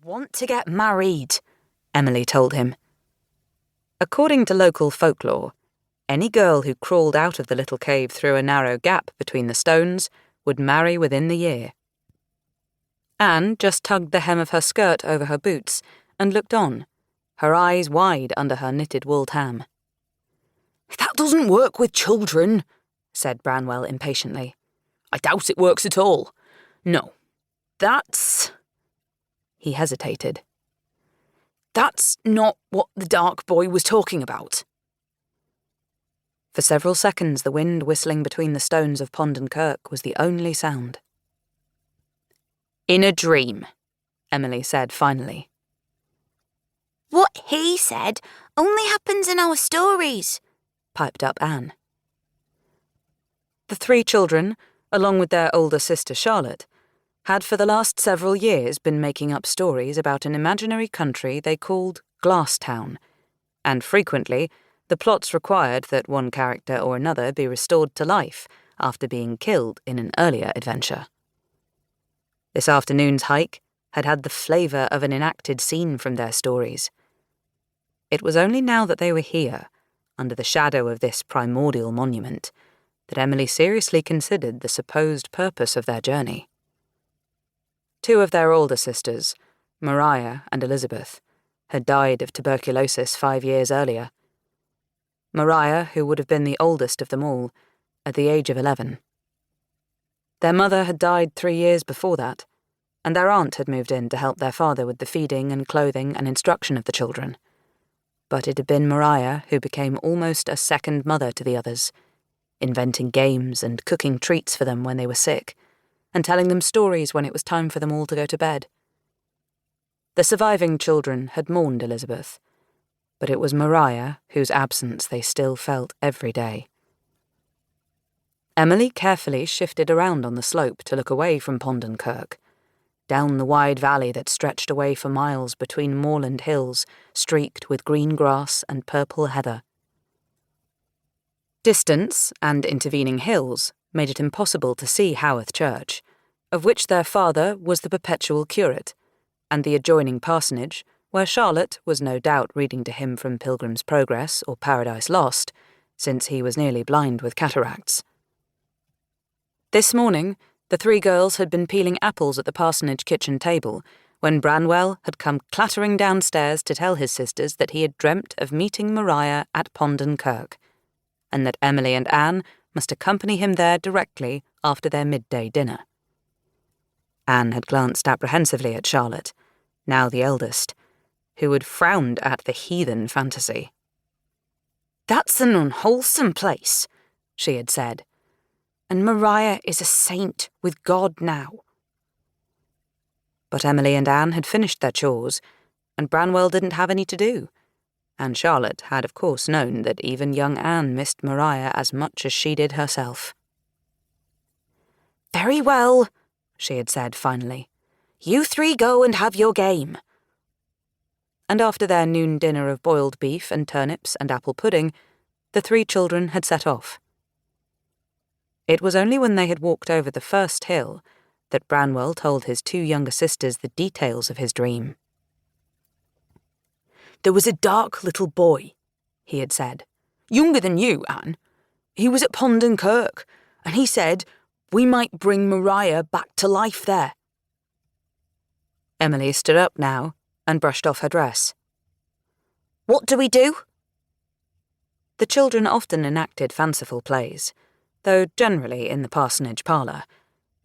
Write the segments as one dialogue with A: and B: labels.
A: want to get married," Emily told him. According to local folklore, any girl who crawled out of the little cave through a narrow gap between the stones would marry within the year. Anne just tugged the hem of her skirt over her boots and looked on, her eyes wide under her knitted wool tam.
B: "That doesn't work with children,"
A: said Branwell impatiently.
B: "I doubt it works at all. No, that's—"
A: He hesitated.
B: "That's not what the dark boy was talking about."
A: For several seconds the wind whistling between the stones of Pondon Kirk was the only sound.
B: "In a dream,"
A: Emily said finally.
C: "What he said only happens in our stories,"
A: piped up Anne. The three children, along with their older sister Charlotte, had for the last several years been making up stories about an imaginary country they called Glasstown, and frequently the plots required that one character or another be restored to life after being killed in an earlier adventure. This afternoon's hike had had the flavour of an enacted scene from their stories. It was only now that they were here, under the shadow of this primordial monument, that Emily seriously considered the supposed purpose of their journey. Two of their older sisters, Maria and Elizabeth, had died of tuberculosis 5 years earlier. Maria, who would have been the oldest of them all, at the age of 11. Their mother had died 3 years before that, and their aunt had moved in to help their father with the feeding and clothing and instruction of the children. But it had been Maria who became almost a second mother to the others, inventing games and cooking treats for them when they were sick, and telling them stories when it was time for them all to go to bed. The surviving children had mourned Elizabeth, but it was Maria whose absence they still felt every day. Emily carefully shifted around on the slope to look away from Pondon Kirk, down the wide valley that stretched away for miles between moorland hills streaked with green grass and purple heather. Distance and intervening hills made it impossible to see Haworth Church, of which their father was the perpetual curate, and the adjoining parsonage, where Charlotte was no doubt reading to him from Pilgrim's Progress or Paradise Lost, since he was nearly blind with cataracts. This morning, the three girls had been peeling apples at the parsonage kitchen table when Branwell had come clattering downstairs to tell his sisters that he had dreamt of meeting Maria at Pondon Kirk, and that Emily and Anne must accompany him there directly after their midday dinner. Anne had glanced apprehensively at Charlotte, now the eldest, who had frowned at the heathen fantasy.
B: "That's an unwholesome place," she had said, "and Maria is a saint with God now."
A: But Emily and Anne had finished their chores, and Branwell didn't have any to do, and Charlotte had of course known that even young Anne missed Maria as much as she did herself.
B: "Very well," she had said finally. "You three go and have your game."
A: And after their noon dinner of boiled beef and turnips and apple pudding, the three children had set off. It was only when they had walked over the first hill that Branwell told his two younger sisters the details of his dream.
B: "There was a dark little boy," he had said, "younger than you, Anne. He was at Pondon Kirk, and he said we might bring Maria back to life there."
A: Emily stood up now and brushed off her dress.
B: "What do we do?"
A: The children often enacted fanciful plays, though generally in the parsonage parlour,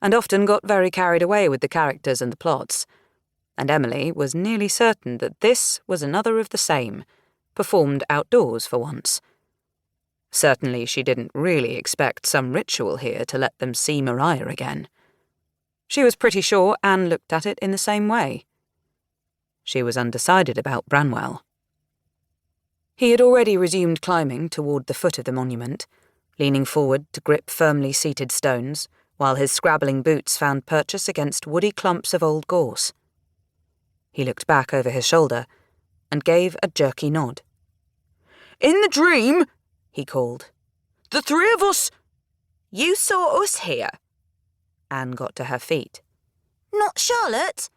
A: and often got very carried away with the characters and the plots, and Emily was nearly certain that this was another of the same, performed outdoors for once. Certainly she didn't really expect some ritual here to let them see Maria again. She was pretty sure Anne looked at it in the same way. She was undecided about Branwell. He had already resumed climbing toward the foot of the monument, leaning forward to grip firmly seated stones, while his scrabbling boots found purchase against woody clumps of old gorse. He looked back over his shoulder and gave a jerky nod.
B: "In the dream," he called, "the three of us—"
C: "You saw us here."
A: Anne got to her feet.
C: "Not Charlotte?"